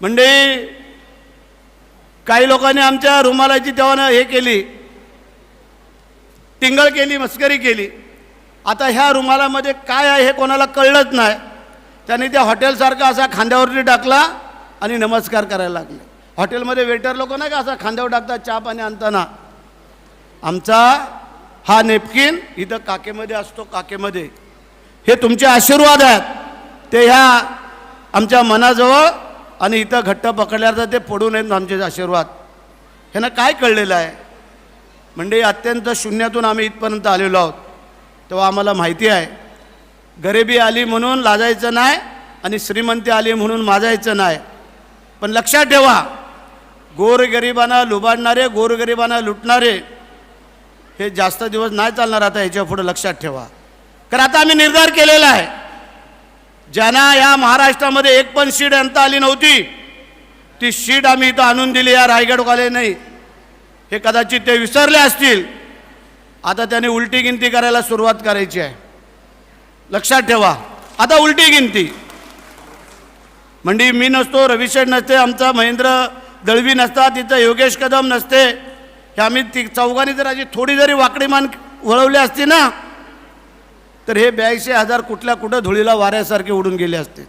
म्हणजे काही लोकांनी आमच्या रुमालाची तेव्हा हे केली, टिंगल केली, मस्करी केली. आता ह्या रुमालामध्ये काय आहे हे कोणाला कळलंच नाही. त्यांनी त्या हॉटेलसारखा असा खांद्यावरती टाकला आणि नमस्कार करायला लागले. हॉटेलमध्ये वेटर लोक नाही का असा खांद्यावर टाकतात चहा पाणी आणताना. आमचा हा नेपकिन इथं काकेमध्ये असतो, काकेमध्ये. हे तुमचे आशीर्वाद आहेत, ते ह्या आमच्या मनाजवळ आणि इथं घट्ट पकडल्यावर ते पडू नयेत आमचे आशीर्वाद. ह्यांना काय कळलेलं आहे म्हणजे अत्यंत शून्यातून आम्ही इथपर्यंत आलेलो आहोत. तेव्हा आम्हाला माहिती आहे गरिबी आली म्हणून लाजायचं नाही आणि श्रीमंती आली म्हणून माजायचं नाही. पण लक्षात ठेवा, गोरगरिबांना लुबाडणारे, गोरगरिबांना लुटणारे हे जास्त दिवस नाही चालणार आता याच्या पुढे. लक्षात ठेवा. कारण आता आम्ही निर्धार केलेला आहे, ज्यांना या महाराष्ट्रामध्ये एक पण सीट आणता आली नव्हती ती सीट आम्ही इथं आणून दिली या रायगडवाले नाही. हे कदाचित ते विसरले असतील. आता त्यांनी उलटी गिनती करायला सुरुवात करायची आहे. लक्षात ठेवा, आता उलटी गिनती. म्हणजे मी नसतो, रविशेठ नसते, आमचा महेंद्र दळवी नसता, तिथं योगेश कदम नसते, हे आम्ही चौघांनी जर अशी थोडी जरी वाकडी मान वळवली असती ना तर हे 82,000 कुठल्या कुठं धुळीला वाऱ्यासारखे उडून गेले असते.